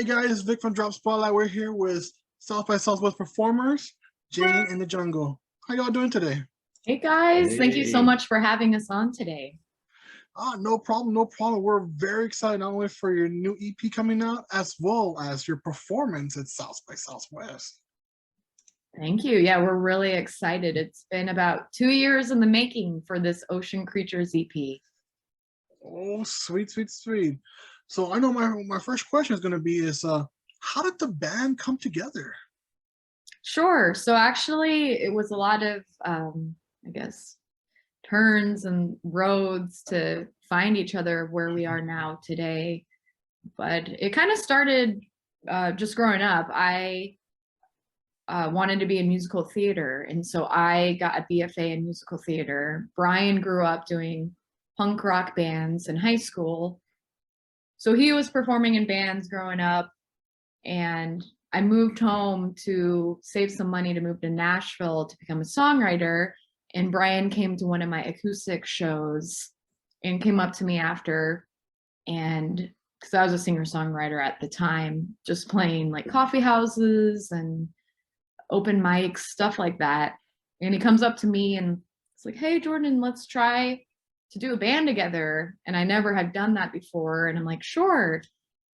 Hey guys, Vic from Drop Spotlight. We're here with South by Southwest performers, Jane in the Jungle. How y'all doing today? Hey guys, thank you so Hey, much for having us on today. No problem, no problem. We're very excited not only for your new EP coming out, as well as your performance at South by Southwest. Thank you. Yeah, we're really excited. It's been about 2 years in the making for this Ocean Creatures EP. Oh, sweet, sweet, sweet. So I know my first question is going to be how did the band come together? Sure. So actually, it was a lot of, I guess, turns and roads to find each other where we are now today. But it kind of started just growing up. I wanted to be in musical theater, and so I got a BFA in musical theater. Brian grew up doing punk rock bands in high school, so he was performing in bands growing up, and I moved home to save some money to move to Nashville to become a songwriter. And Brian came to one of my acoustic shows and came up to me after, and because I was a singer-songwriter at the time, just playing like coffee houses and open mics, stuff like that. And he comes up to me and it's like, "Hey, Jordan, let's try to do a band together." And I never had done that before. And I'm like, "Sure."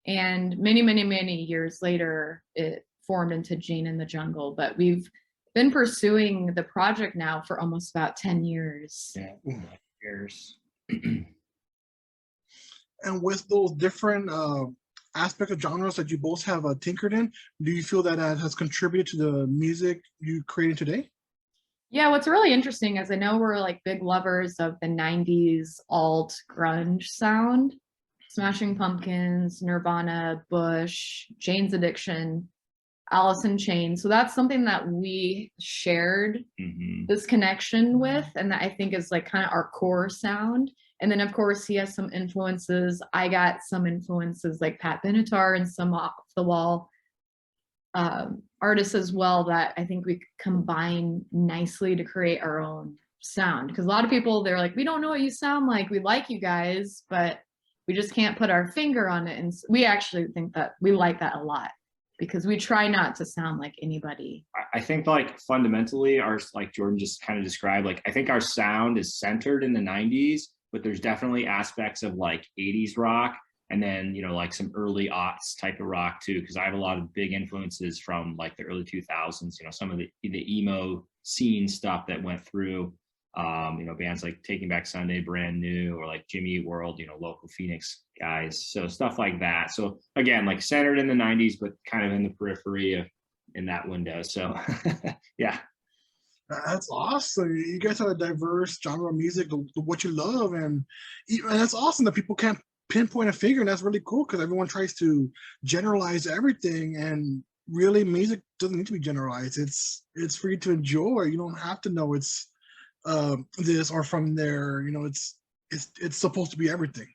And many, many, many years later, it formed into Jane in the Jungle. But we've been pursuing the project now for almost about 10 years. yeah, years. And with those different aspects of genres that you both have tinkered in, do you feel that has contributed to the music you created today? Yeah, what's really interesting is I know we're like big lovers of the 90s alt grunge sound. Smashing Pumpkins, Nirvana, Bush, Jane's Addiction, Alice in Chains. So that's something that we shared this connection with, and that I think is like kind of our core sound. And then of course he has some influences. I got some influences like Pat Benatar and some off the wall artists as well that I think we combine nicely to create our own sound. Because a lot of people, they're like, "We don't know what you sound like. We like you guys, but we just can't put our finger on it." And we actually think that we like that a lot because we try not to sound like anybody. I think like fundamentally ours, like Jordan just kind of described, like I think our sound is centered in the 90s, but there's definitely aspects of like 80s rock and then, like some early aughts type of rock too, because I have a lot of big influences from like the early 2000s, some of the emo scene stuff that went through. Bands like Taking Back Sunday, Brand New, or like Jimmy Eat World, local Phoenix guys. So stuff like that. So again, like centered in the 90s, but kind of in the periphery of in that window. So yeah. That's awesome. You guys have a diverse genre of music, what you love, and that's awesome that people can't pinpoint a figure, and that's really cool because everyone tries to generalize everything, and really, music doesn't need to be generalized. It's for you to enjoy. You don't have to know it's this or from there. It's supposed to be everything.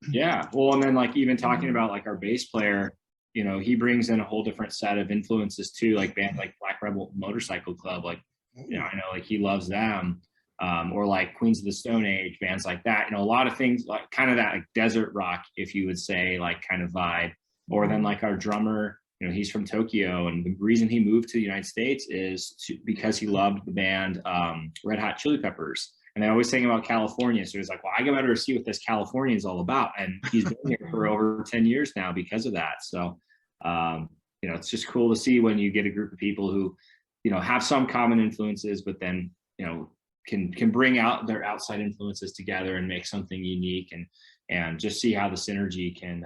Yeah. Well, and then like even talking about like our bass player, he brings in a whole different set of influences too, like bands like Black Rebel Motorcycle Club, like I know like he loves them. Or like Queens of the Stone Age, bands like that. A lot of things like kind of that like desert rock, if you would say, like kind of vibe. Or then like our drummer, he's from Tokyo, and the reason he moved to the United States is because he loved the band Red Hot Chili Peppers. And they always sing about California. So he's like, "Well, I got better to see what this California is all about." And he's been here for over 10 years now because of that. So, it's just cool to see when you get a group of people who, have some common influences, but then, can bring out their outside influences together and make something unique, and just see how the synergy can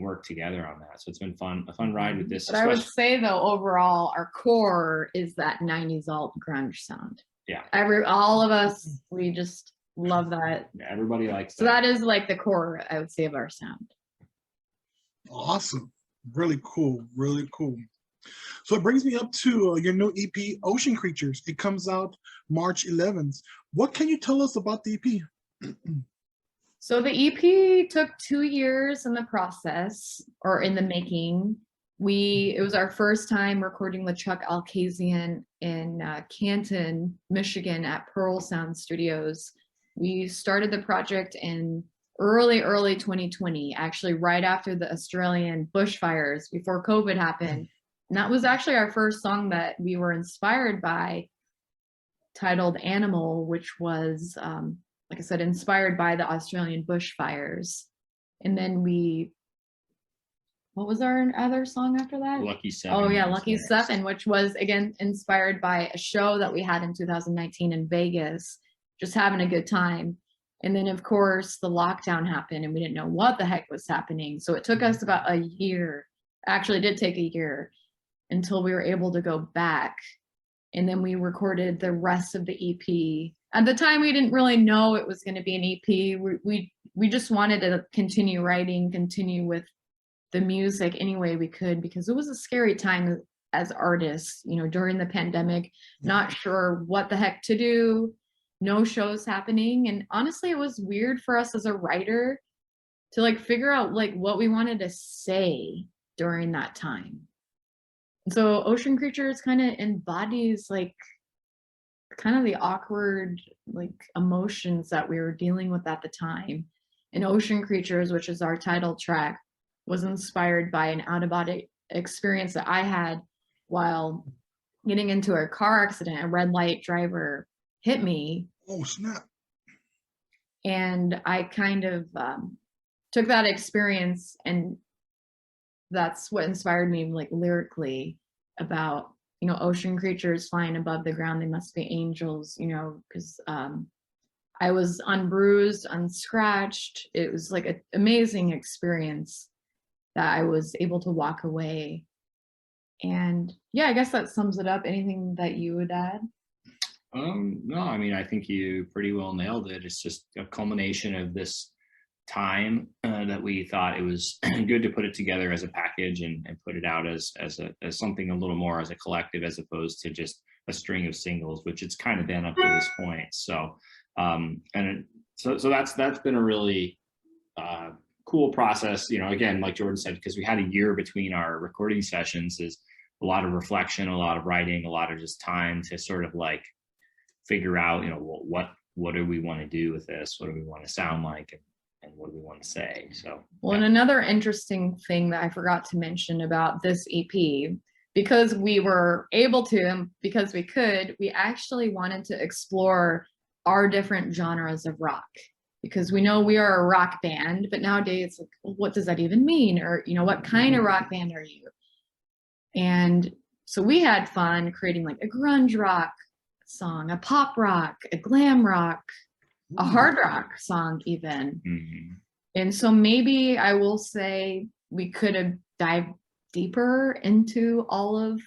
work together on that. So it's been a fun ride with this. But I would say though, overall, our core is that 90s alt grunge sound. Yeah. All of us, we just love that. Yeah, everybody likes that. So that is like the core, I would say, of our sound. Awesome. Really cool. Really cool. So it brings me up to your new EP, Ocean Creatures. It comes out March 11th. What can you tell us about the EP? So the EP took 2 years in the process, or in the making. It was our first time recording with Chuck Alkazian in Canton, Michigan at Pearl Sound Studios. We started the project in early 2020, actually right after the Australian bushfires, before COVID happened. And that was actually our first song that we were inspired by, titled Animal, which was, like I said, inspired by the Australian bushfires. And then what was our other song after that? Lucky Seven. Oh yeah, Lucky Seven, which was again inspired by a show that we had in 2019 in Vegas, just having a good time. And then of course the lockdown happened and we didn't know what the heck was happening. So it took us about a year, actually it did take a year, until we were able to go back. And then we recorded the rest of the EP. At the time, we didn't really know it was going to be an EP. We just wanted to continue writing, continue with the music any way we could, because it was a scary time as artists, you know, during the pandemic, not sure what the heck to do, no shows happening. And honestly, it was weird for us as a writer to like figure out like what we wanted to say during that time. So Ocean Creatures kind of embodies like kind of the awkward like emotions that we were dealing with at the time. And Ocean Creatures, which is our title track, was inspired by an out-of-body experience that I had while getting into a car accident. A red light driver hit me. Oh, snap. And I kind of took that experience, and that's what inspired me like lyrically about, you know, ocean creatures flying above the ground, they must be angels, you know, because I was unbruised, unscratched. It was like an amazing experience that I was able to walk away. And yeah, I guess that sums it up. Anything that you would add? No, I mean, I think you pretty well nailed it. It's just a culmination of this time that we thought it was good to put it together as a package and put it out as something a little more as a collective, as opposed to just a string of singles, which it's kind of been up to this point. So so that's been a really cool process, you know, again, like Jordan said, because we had a year between our recording sessions. Is a lot of reflection, a lot of writing, a lot of just time to sort of like figure out, you know, what do we want to do with this, what do we want to sound like, and what do we want to say. So well, and another interesting thing that I forgot to mention about this EP, because we were able to, and because we could, we actually wanted to explore our different genres of rock, because we know we are a rock band, but nowadays, like, what does that even mean? Or, you know, what kind of rock band are you? And so we had fun creating like a grunge rock song, a pop rock, a glam rock, a hard rock song even. mm-hmm. And so maybe I will say we could have dived deeper into all of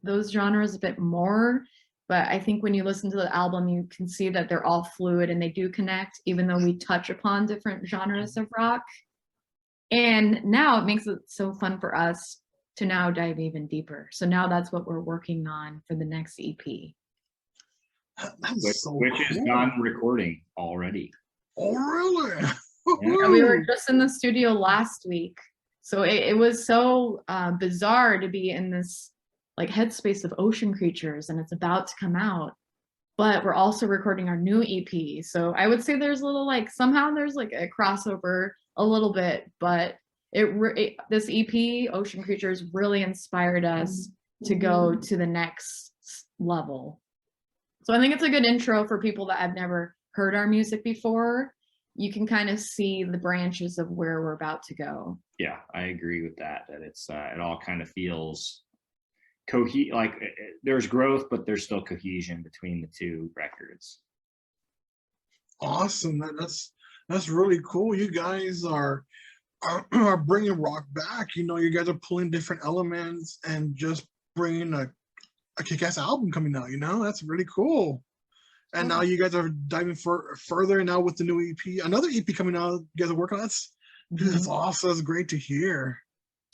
those genres a bit more. But I think when you listen to the album, you can see that they're all fluid and they do connect, even though we touch upon different genres of rock. And now it makes it so fun for us to now dive even deeper. So now that's what we're working on for the next EP. Which is non-recording already. Oh, really? Yeah, we were just in the studio last week. So it was so bizarre to be in this like headspace of Ocean Creatures, and it's about to come out. But we're also recording our new EP. So I would say there's a little like, somehow there's like a crossover a little bit, but this EP, Ocean Creatures, really inspired us to go to the next level. So I think it's a good intro for people that have never heard our music before. You can kind of see the branches of where we're about to go. Yeah, I agree with that. That it's it all kind of feels like there's growth, but there's still cohesion between the two records. Awesome. That's really cool. You guys are bringing rock back. You know, you guys are pulling different elements and just bringing a kick-ass album coming out. You know, that's really cool. And now you guys are diving further now with the new EP, another EP coming out. You guys are working on. That's awesome. That's great to hear.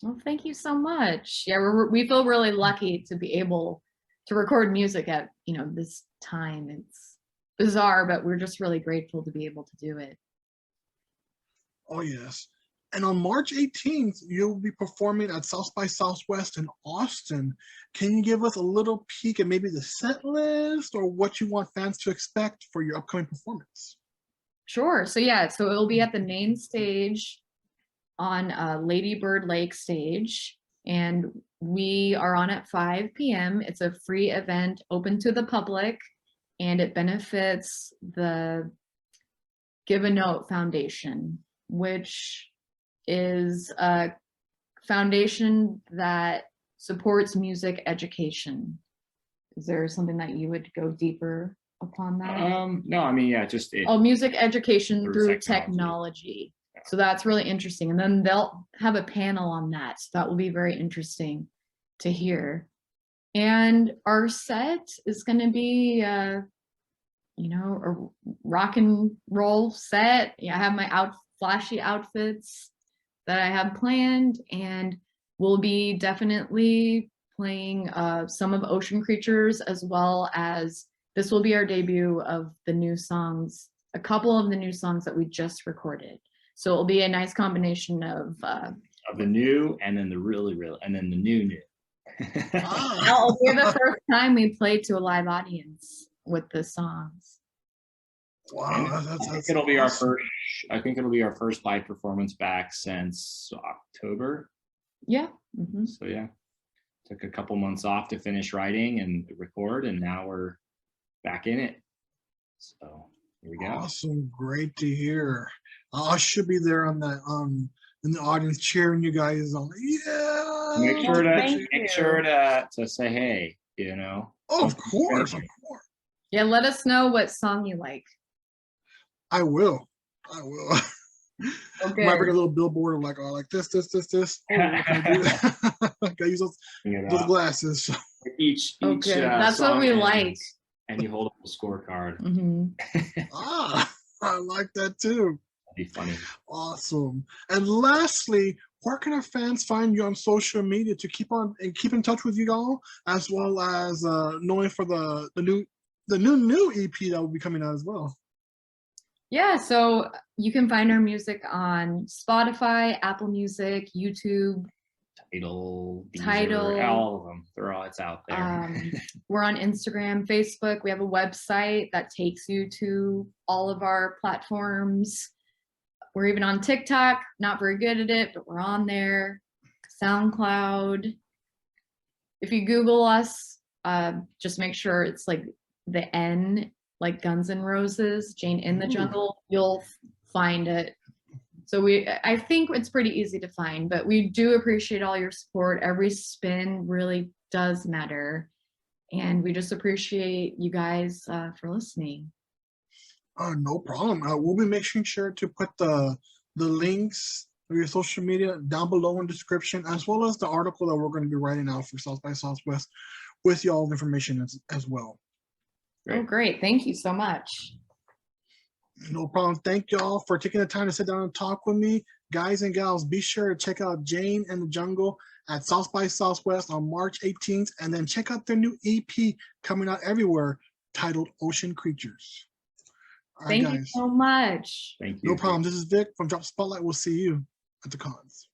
Well, thank you so much. Yeah, we feel really lucky to be able to record music at, you know, this time. It's bizarre, but we're just really grateful to be able to do it. Oh, yes. And on March 18th, you'll be performing at South by Southwest in Austin. Can you give us a little peek at maybe the set list or what you want fans to expect for your upcoming performance? Sure. So yeah, so it'll be at the main stage on Lady Bird Lake stage, and we are on at 5 p.m. It's a free event open to the public, and it benefits the Give a Note Foundation, which is a foundation that supports music education. Is there something that you would go deeper upon that? No, I mean, yeah, just music education through technology. technology. So that's really interesting. And then they'll have a panel on that. So that will be very interesting to hear. And our set is going to be, you know, a rock and roll set. Yeah, I have my flashy outfits that I have planned, and we'll be definitely playing some of Ocean Creatures, as well as this will be our debut of the new songs, a couple of the new songs that we just recorded. So it'll be a nice combination of the new, and then the really, and then the new. It'll be the first time we played to a live audience with the songs. Wow, I think it'll be our first. I think it'll be our first live performance back since October. Yeah. So yeah, took a couple months off to finish writing and record, and now we're back in it. So here we go. Awesome, great to hear. I should be there on that in the audience cheering you guys on. Yeah. Make sure to say hey. You know. Oh, of course. Yeah, let us know what song you like. I will. Okay. Might bring a little billboard of like, oh, like this. Oh, gotta use those glasses. Each that's what we like. And you hold up a scorecard. I like that too. That'd be funny. Awesome. And lastly, where can our fans find you on social media to keep in touch with you all, as well as knowing for the new EP that will be coming out as well? Yeah, so you can find our music on Spotify, Apple Music, YouTube, Tidal, all of them. It's out there. We're on Instagram, Facebook. We have a website that takes you to all of our platforms. We're even on TikTok. Not very good at it, but we're on there. SoundCloud. If you Google us, just make sure it's like the N, like Guns N' Roses, Jane in the Jungle, you'll find it. So I think it's pretty easy to find, but we do appreciate all your support. Every spin really does matter. And we just appreciate you guys for listening. No problem. We'll be making sure to put the links of your social media down below in the description, as well as the article that we're going to be writing out for South by Southwest with y'all information as well. Great. Oh, great. Thank you so much. No problem. Thank y'all for taking the time to sit down and talk with me. Guys and gals, be sure to check out Jane and the Jungle at South by Southwest on March 18th, and then check out their new EP coming out everywhere titled Ocean Creatures. All right, Thank you so much. Thank you. No problem. This is Vic from Drop Spotlight. We'll see you at the cons.